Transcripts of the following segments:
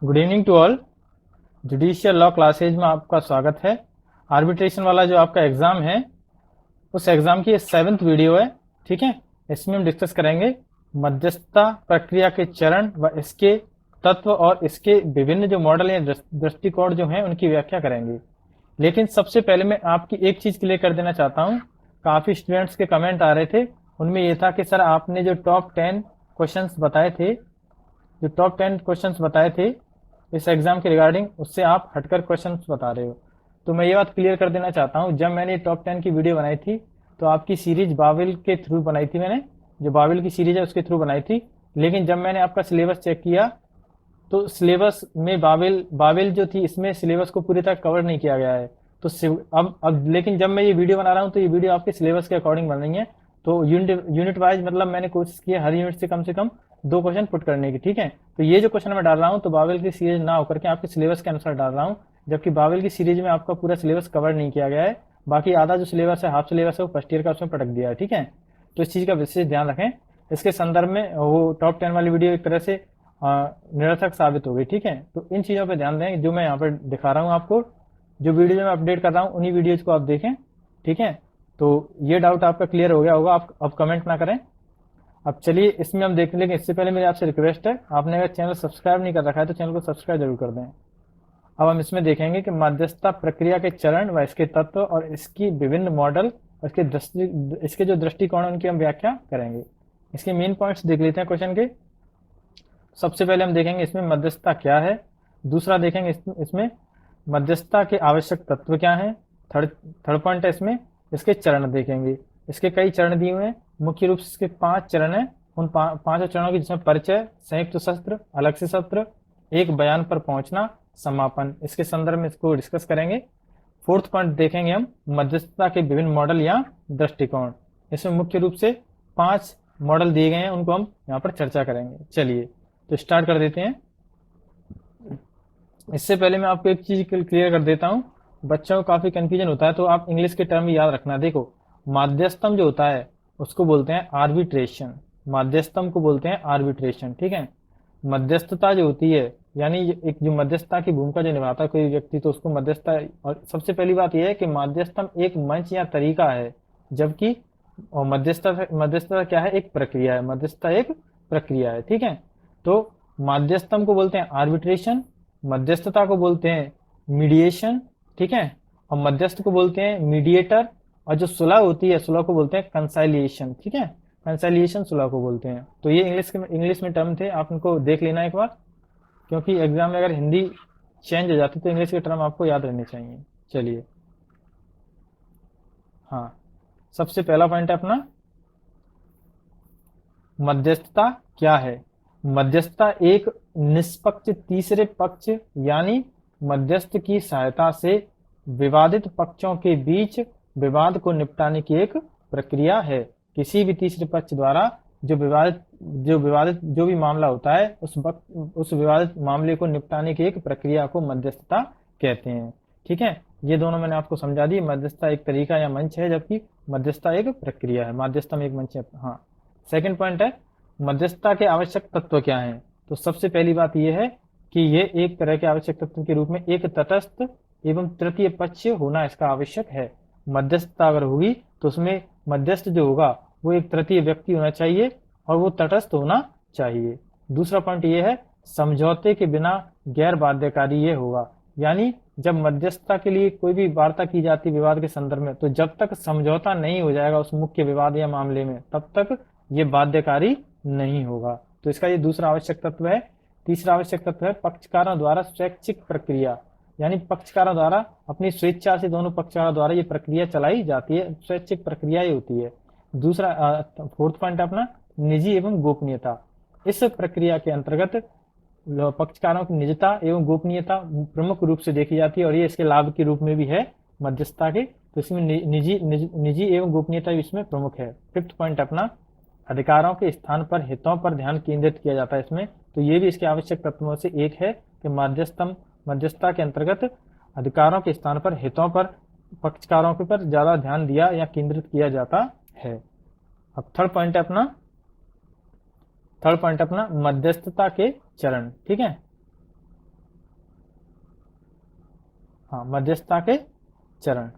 Good evening to all. Judicial law classes में आपका स्वागत है। आर्बिट्रेशन वाला जो आपका एग्जाम है, उस एग्जाम की ये 7th वीडियो है। ठीक है, इसमें हम डिस्कस करेंगे मध्यस्थता प्रक्रिया के चरण व इसके तत्व और इसके विभिन्न जो मॉडल या दृष्टिकोण जो हैं उनकी व्याख्या करेंगे। लेकिन सबसे पहले मैं आपकी एक चीज क्लियर कर देना चाहता हूँ। काफी स्टूडेंट्स के कमेंट आ रहे थे, उनमें ये था कि सर आपने जो टॉप 10 क्वेश्चंस बताए थे, जो टॉप 10 क्वेश्चंस बताए थे इस एग्जाम के रिगार्डिंग, उससे आप हटकर क्वेश्चंस बता रहे हो। तो मैं ये बात क्लियर कर देना चाहता हूँ, जब मैंने टॉप 10 की वीडियो बनाई थी तो आपकी सीरीज बाबिल के थ्रू बनाई थी मैंने, जो बाबिल की सीरीज है उसके थ्रू बनाई थी। लेकिन जब मैंने आपका सिलेबस चेक किया तो सिलेबस में बाबिल बाबिल जो थी इसमें सिलेबस को पूरी तरह कवर नहीं किया गया है। तो अब लेकिन जब मैं ये वीडियो बना रहा हूँ तो ये वीडियो आपके सिलेबस के अकॉर्डिंग बन रही है। तो यूनिट वाइज मतलब मैंने कोशिश की है हर यूनिट से कम 2 क्वेश्चन पुट करने की। ठीक है, तो ये जो क्वेश्चन मैं डाल रहा हूँ तो बाबिल की सीरीज ना होकर के आपके सिलेबस के अनुसार डाल रहा हूँ, जबकि बाबिल की सीरीज में आपका पूरा सिलेबस कवर नहीं किया गया है। बाकी आधा जो सिलेबस है, हाफ सिलेबस है, वो फर्स्ट ईयर का उसमें पटक दिया है। ठीक है, तो इस चीज का विशेष ध्यान रखें। इसके संदर्भ में वो टॉप 10 वाली वीडियो एक तरह से निरर्थक साबित हो गई। ठीक है, तो इन चीजों पे ध्यान दें जो मैं यहाँ पर दिखा रहा हूँ आपको। जो वीडियो में अपडेट कर रहा हूँ उन्हीं वीडियोज को आप देखें। ठीक है, तो ये डाउट आपका क्लियर हो गया होगा, आप अब कमेंट ना करें। अब चलिए इसमें हम देख लें, लेकिन इससे पहले मेरी आपसे रिक्वेस्ट है, आपने अगर चैनल सब्सक्राइब नहीं कर रखा है तो चैनल को सब्सक्राइब जरूर कर दें। अब हम इसमें देखेंगे कि मध्यस्थता प्रक्रिया के चरण व इसके तत्व और इसकी विभिन्न मॉडल और इसके जो दृष्टिकोण उनकी हम व्याख्या करेंगे। इसके मेन पॉइंट्स देख लेते हैं क्वेश्चन के। सबसे पहले हम देखेंगे इसमें मध्यस्थता क्या है। दूसरा देखेंगे इसमें मध्यस्थता के आवश्यक तत्व क्या हैं। थर्ड थर्ड पॉइंट है इसमें इसके चरण देखेंगे। इसके कई चरण दिए हुए हैं, मुख्य रूप से इसके 5 चरण हैं। उन पांचों चरणों की, जिसमें परिचय, संयुक्त सत्र, अलग से सत्र, एक बयान पर पहुंचना, समापन, इसके संदर्भ में इसको डिस्कस करेंगे। फोर्थ पॉइंट देखेंगे हम मध्यस्थता के विभिन्न मॉडल या दृष्टिकोण। इसमें मुख्य रूप से 5 मॉडल दिए गए हैं, उनको हम यहाँ पर चर्चा करेंगे। चलिए तो स्टार्ट कर देते हैं। इससे पहले मैं आपको एक चीज क्लियर कर देता हूँ, बच्चों को काफी कंफ्यूजन होता है, तो आप इंग्लिश के टर्म याद रखना। देखो, माध्यस्थम जो होता है उसको बोलते हैं आर्बिट्रेशन। माध्यस्थम को बोलते हैं आर्बिट्रेशन। ठीक है, मध्यस्थता जो होती है, यानी एक जो मध्यस्थता की भूमिका जो निभाता है कोई व्यक्ति, तो उसको मध्यस्थता। और सबसे पहली बात यह है कि मध्यस्थम एक मंच या तरीका है, जबकि और मध्यस्थता क्या है, एक प्रक्रिया है। मध्यस्थता एक प्रक्रिया है। ठीक है, तो माध्यस्थम को बोलते हैं आर्बिट्रेशन, मध्यस्थता को बोलते हैं मीडिएशन। ठीक है, और मध्यस्थ को बोलते हैं मीडिएटर, और जो सुलह होती है सुलह को बोलते हैं कंसाइलिएशन। ठीक है, कंसाइलिएशन सुलह को बोलते हैं। तो ये इंग्लिश में टर्म थे, आप उनको देख लेना एक बार, क्योंकि एग्जाम में अगर हिंदी चेंज हो जाती तो इंग्लिश के टर्म आपको याद रहने चाहिए। चलिए, हाँ, सबसे पहला पॉइंट है अपना मध्यस्थता क्या है। मध्यस्थता एक निष्पक्ष तीसरे पक्ष यानी मध्यस्थ की सहायता से विवादित पक्षों के बीच विवाद को निपटाने की एक प्रक्रिया है। किसी भी तीसरे पक्ष द्वारा जो विवादित जो भी मामला होता है, उस विवादित मामले को निपटाने की एक प्रक्रिया को मध्यस्थता कहते हैं। ठीक है, ये दोनों मैंने आपको समझा दी। मध्यस्थता एक तरीका या मंच है, जबकि मध्यस्थता एक प्रक्रिया है। मध्यस्थता एक मंच है। हाँ, सेकंड पॉइंट है मध्यस्थता के आवश्यक तत्व क्या हैं। तो सबसे पहली बात यह है कि यह एक तरह के आवश्यक तत्व के रूप में एक तटस्थ एवं तृतीय पक्ष होना इसका आवश्यक है। मध्यस्थता अगर होगी तो उसमें मध्यस्थ जो होगा वो एक तृतीय व्यक्ति होना चाहिए और वो तटस्थ होना चाहिए। दूसरा पॉइंट ये है समझौते के बिना गैर बाध्यकारी ये होगा, यानी जब मध्यस्थता के लिए कोई भी वार्ता की जाती विवाद के संदर्भ में, तो जब तक समझौता नहीं हो जाएगा उस मुख्य विवाद या मामले में, तब तक ये बाध्यकारी नहीं होगा। तो इसका ये दूसरा आवश्यक तत्व है। तीसरा आवश्यक तत्व है पक्षकारों द्वारा स्वैच्छिक प्रक्रिया, यानी पक्षकारों द्वारा अपनी स्वेच्छा से दोनों पक्षकारों द्वारा ये प्रक्रिया चलाई जाती है, स्वैच्छिक प्रक्रिया ही होती है। दूसरा फोर्थ पॉइंट है अपना निजी एवं गोपनीयता। इस प्रक्रिया के अंतर्गत पक्षकारों की निजता एवं गोपनीयता प्रमुख रूप से देखी जाती है, और ये इसके लाभ के रूप में भी है मध्यस्थता के। तो इसमें निजी एवं गोपनीयता भी इसमें प्रमुख है। फिफ्थ पॉइंट अपना अधिकारों के स्थान पर हितों पर ध्यान केंद्रित किया जाता है इसमें। तो ये भी इसके आवश्यक तत्वों से एक है कि मध्यस्थता के अंतर्गत अधिकारों के स्थान पर हितों पर पक्षकारों के पर ज्यादा ध्यान दिया या केंद्रित किया जाता है। अब थर्ड पॉइंट अपना मध्यस्थता के चरण। ठीक है, हाँ, मध्यस्थता के चरण,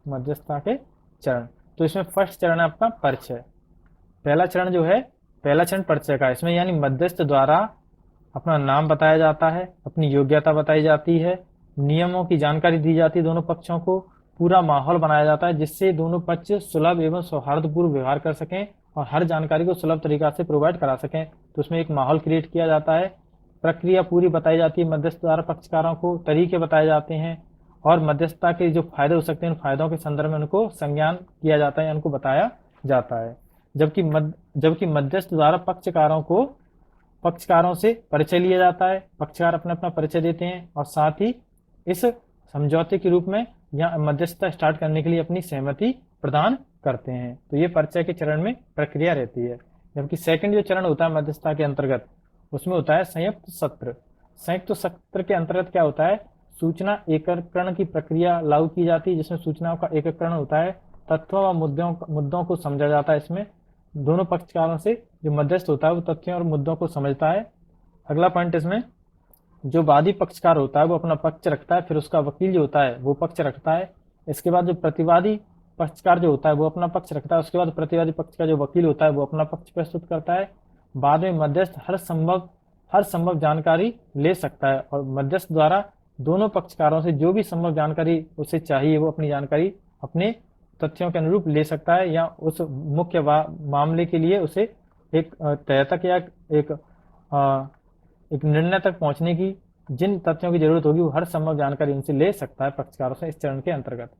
मध्यस्थता के चरण। तो इसमें फर्स्ट चरण है आपका परिचय। पहला चरण जो है, पहला चरण परिचय का है। इसमें यानी मध्यस्थ द्वारा अपना नाम बताया जाता है, अपनी योग्यता बताई जाती है, नियमों की जानकारी दी जाती है दोनों पक्षों को, पूरा माहौल बनाया जाता है जिससे दोनों पक्ष सुलभ एवं सौहार्दपूर्ण व्यवहार कर सकें और हर जानकारी को सुलभ तरीका से प्रोवाइड करा सकें। तो उसमें एक माहौल क्रिएट किया जाता है, प्रक्रिया पूरी बताई जाती है मध्यस्थ द्वारा पक्षकारों को, तरीके बताए जाते हैं और मध्यस्थता के जो फायदे हो सकते हैं उन फायदों के संदर्भ में उनको संज्ञान किया जाता है, उनको बताया जाता है। जबकि मध्यस्थ द्वारा पक्षकारों से परिचय लिया जाता है, पक्षकार अपना अपना परिचय देते हैं और साथ ही इस समझौते के रूप में या मध्यस्थता स्टार्ट करने के लिए अपनी सहमति प्रदान करते हैं। तो ये परिचय के चरण में प्रक्रिया रहती है। जबकि सेकंड जो चरण होता है मध्यस्थता के अंतर्गत, उसमें होता है संयुक्त सत्र। संयुक्त सत्र के अंतर्गत क्या होता है, सूचना एकत्रीकरण की प्रक्रिया लागू की जाती है, जिसमें सूचनाओं का एकत्रीकरण होता है, तथ्यों व मुद्दों को समझा जाता है। इसमें दोनों पक्षकारों से जो मध्यस्थ होता है वो तथ्यों और मुद्दों को समझता है। अगला पॉइंट, इसमें जो वादी पक्षकार होता है वो अपना पक्ष रखता है, फिर उसका वकील जो होता है वो पक्ष रखता है। इसके बाद जो प्रतिवादी पक्षकार जो होता है वो अपना पक्ष रखता है, उसके बाद प्रतिवादी पक्ष का जो वकील होता है वो अपना पक्ष प्रस्तुत करता है। बाद में मध्यस्थ हर संभव जानकारी ले सकता है और मध्यस्थ द्वारा दोनों पक्षकारों से जो भी संभव जानकारी उसे चाहिए वो अपनी जानकारी अपने तथ्यों के अनुरूप ले सकता है या उस मुख्य मामले के लिए उसे एक तय तक या एक निर्णय तक पहुंचने की जिन तथ्यों की जरूरत होगी वो हर संभव जानकारी उनसे ले सकता है पक्षकारों से इस चरण के अंतर्गत।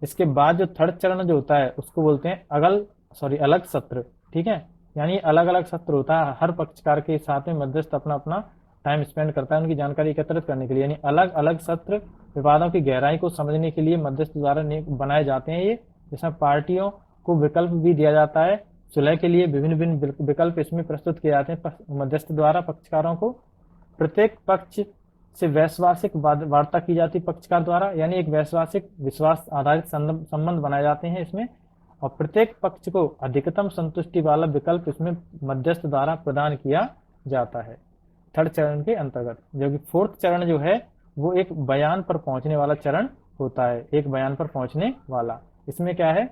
इसके बाद जो थर्ड चरण जो होता है उसको बोलते हैं अलग सत्र। ठीक है, यानी अलग अलग सत्र होता है, हर पक्षकार के साथ में मध्यस्थ अपना अपना टाइम स्पेंड करता है उनकी जानकारी एकत्रित करने के लिए। यानी अलग अलग सत्र विवादों की गहराई को समझने के लिए मध्यस्थ द्वारा बनाए जाते हैं ये, जिसमें पार्टियों को विकल्प भी दिया जाता है। सुलह के लिए विभिन्न विभिन्न विकल्प इसमें प्रस्तुत किए जाते हैं मध्यस्थ द्वारा पक्षकारों को। प्रत्येक पक्ष से वैश्वासिक वार्ता की जाती पक्षकार द्वारा, यानी एक वैश्वासिक विश्वास आधारित संबंध बनाए जाते हैं इसमें, और प्रत्येक पक्ष को अधिकतम संतुष्टि वाला विकल्प इसमें मध्यस्थ द्वारा प्रदान किया जाता है थर्ड चरण के अंतर्गत। जबकि फोर्थ चरण जो है वो एक बयान पर पहुंचने वाला चरण होता है, एक बयान पर पहुंचने वाला। इसमें क्या है,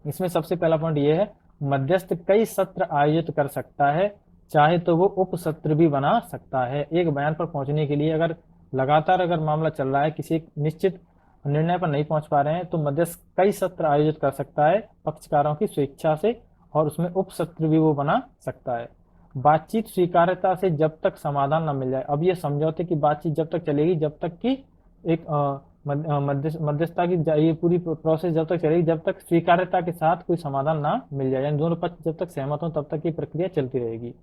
इसमें सबसे पहला पॉइंट ये है, मध्यस्थ कई सत्र आयोजित कर सकता है, चाहे तो वो उप सत्र भी बना सकता है। एक बयान पर पहुंचने के लिए अगर लगातार मामला चल रहा है, किसी निश्चित निर्णय पर नहीं पहुंच पा रहे हैं, तो मध्यस्थ कई सत्र आयोजित कर सकता है पक्षकारों की स्वेच्छा से, और उसमें उप सत्र भी वो बना सकता है। बातचीत स्वीकार्यता से जब तक समाधान न मिल जाए। अब ये समझौते की बातचीत जब तक चलेगी जब तक कि एक मध्यस्थता की ये पूरी प्रोसेस जब तक चलेगी जब तक स्वीकार्यता के साथ कोई समाधान ना मिल जाए, यानी दोनों पक्ष जब तक सहमत हो तब तक ये प्रक्रिया चलती रहेगी।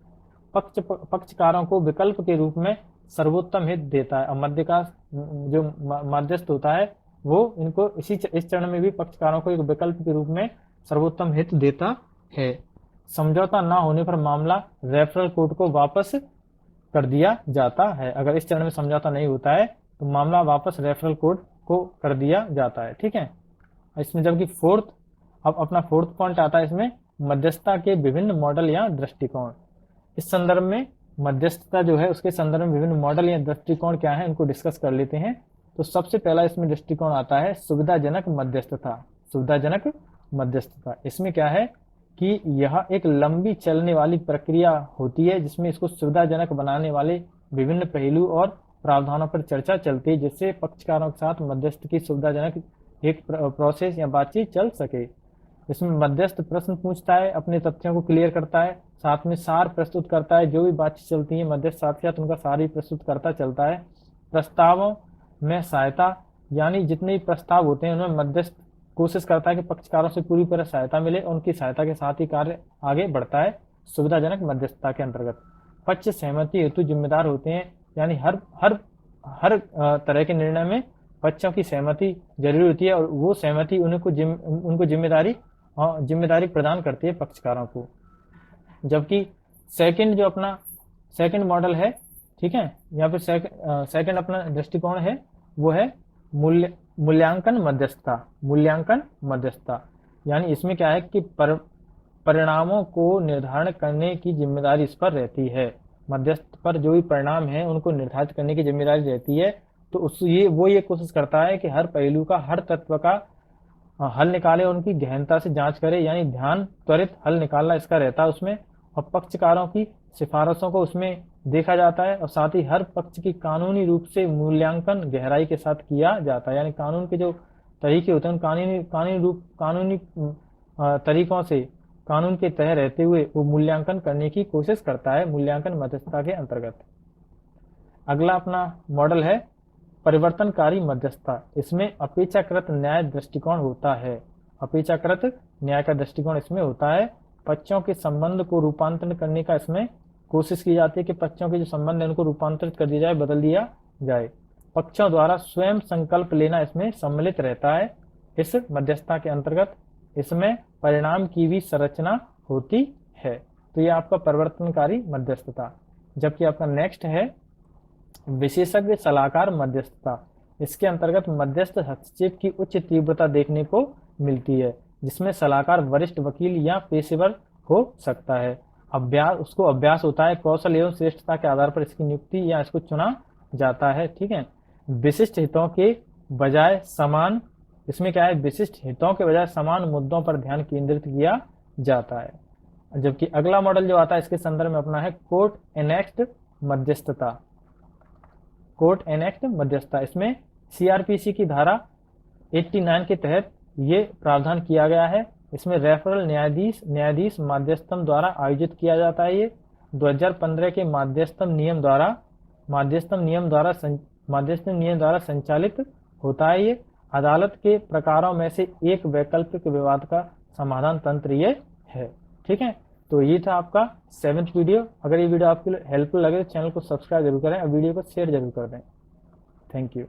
पक्षकारों को विकल्प के रूप में सर्वोत्तम हित देता है। मध्य का जो मध्यस्थ होता है वो इनको इस चरण में भी पक्षकारों को एक विकल्प के रूप में सर्वोत्तम हित देता है। समझौता ना होने पर मामला रेफरल कोर्ट को वापस कर दिया जाता है। अगर इस चरण में समझौता नहीं होता है तो मामला वापस रेफरल कोर्ट को कर दिया जाता है। ठीक है, इसमें जबकि अब अपना फोर्थ पॉइंट आता है इसमें, मध्यस्थता के विभिन्न मॉडल या दृष्टिकोण। इस संदर्भ में मध्यस्थता जो है उसके संदर्भ में विभिन्न मॉडल या दृष्टिकोण क्या है उनको डिस्कस कर लेते हैं। तो सबसे पहला इसमें दृष्टिकोण आता है सुविधाजनक मध्यस्थता। सुविधाजनक मध्यस्थता, इसमें क्या है कि यह एक लंबी चलने वाली प्रक्रिया होती है जिसमें इसको सुविधाजनक बनाने वाले विभिन्न पहलू और प्रावधानों पर चर्चा चलती है, जिससे पक्षकारों के साथ मध्यस्थ की सुविधाजनक एक प्रोसेस या बातचीत चल सके। इसमें मध्यस्थ प्रश्न पूछता है, अपने तथ्यों को क्लियर करता है, साथ में सार प्रस्तुत करता है। जो भी बातचीत चलती है मध्यस्थ साथ साथ उनका सार ही प्रस्तुत करता चलता है। प्रस्तावों में सहायता, यानी जितने भी प्रस्ताव होते हैं उनमें मध्यस्थ कोशिश करता है कि पक्षकारों से पूरी तरह सहायता मिले, उनकी सहायता के साथ ही कार्य आगे बढ़ता है सुविधाजनक मध्यस्थता के अंतर्गत। पक्ष सहमति हेतु जिम्मेदार होते हैं, यानी हर तरह के निर्णय में पक्षों की सहमति जरूरी होती है और वो सहमति उनको जिम्मेदारी प्रदान करती है पक्षकारों को। जबकि सेकंड मॉडल है, ठीक है, यहाँ पे सेकंड अपना दृष्टिकोण है वो है मूल्यांकन मध्यस्थता। यानी इसमें क्या है कि परिणामों को निर्धारण करने की जिम्मेदारी इस पर रहती है। मध्यस्थ पर जो भी परिणाम है उनको निर्धारित करने की जिम्मेदारी रहती है। तो ये कोशिश करता है कि हर पहलू का, हर तत्व का हल निकाले, उनकी गहनता से जांच करे, यानी ध्यान त्वरित हल निकालना इसका रहता है उसमें। और पक्षकारों की सिफारिशों को उसमें देखा जाता है और साथ ही हर पक्ष की कानूनी रूप से मूल्यांकन गहराई के साथ किया जाता है, यानी कानून के जो तरीके होते हैं उन कानूनी तरीकों से कानून के तहत रहते हुए वो मूल्यांकन करने की कोशिश करता है मूल्यांकन मध्यस्थता के अंतर्गत। अगला अपना मॉडल है परिवर्तनकारी मध्यस्थता। इसमें अपेक्षाकृत न्याय दृष्टिकोण होता है। अपेक्षाकृत न्याय का दृष्टिकोण इसमें होता है। पक्षों के संबंध को रूपांतरण करने का इसमें कोशिश की जाती है कि पक्षों के जो संबंध है उनको रूपांतरित कर दिया जाए, बदल दिया जाए। पक्षों द्वारा स्वयं संकल्प लेना इसमें सम्मिलित रहता है इस मध्यस्थता के अंतर्गत। इसमें परिणाम की भी संरचना होती है। तो यह आपका परिवर्तनकारी मध्यस्थता। जबकि आपका नेक्स्ट है विशेषज्ञ सलाहकार मध्यस्थता। इसके अंतर्गत मध्यस्थ हस्तक्षेप की उच्च तीव्रता देखने को मिलती है, जिसमें सलाहकार वरिष्ठ वकील या पेशेवर हो सकता है। उसको अभ्यास होता है, कौशल एवं श्रेष्ठता के आधार पर इसकी नियुक्ति या इसको चुना जाता है। ठीक है। विशिष्ट हितों के बजाय समान, इसमें क्या है, विशिष्ट हितों के बजाय समान मुद्दों पर ध्यान केंद्रित किया जाता है। जबकि अगला मॉडल जो आता है इसके संदर्भ में अपना है कोर्ट एनेक्स्ड मध्यस्थता। कोर्ट एनेक्ट मध्यस्थता, इसमें सीआरपीसी की धारा 89 के तहत ये प्रावधान किया गया है। इसमें रेफरल न्यायाधीश माध्यस्थम द्वारा आयोजित किया जाता है। ये 2015 के माध्यस्थम नियम द्वारा संचालित होता है। ये अदालत के प्रकारों में से एक वैकल्पिक विवाद का समाधान तंत्र ये है। ठीक है। तो ये था आपका 7th वीडियो। अगर ये वीडियो आपके लिए हेल्पफुल लगे तो चैनल को सब्सक्राइब जरूर करें और वीडियो को शेयर जरूर कर दें। Thank you.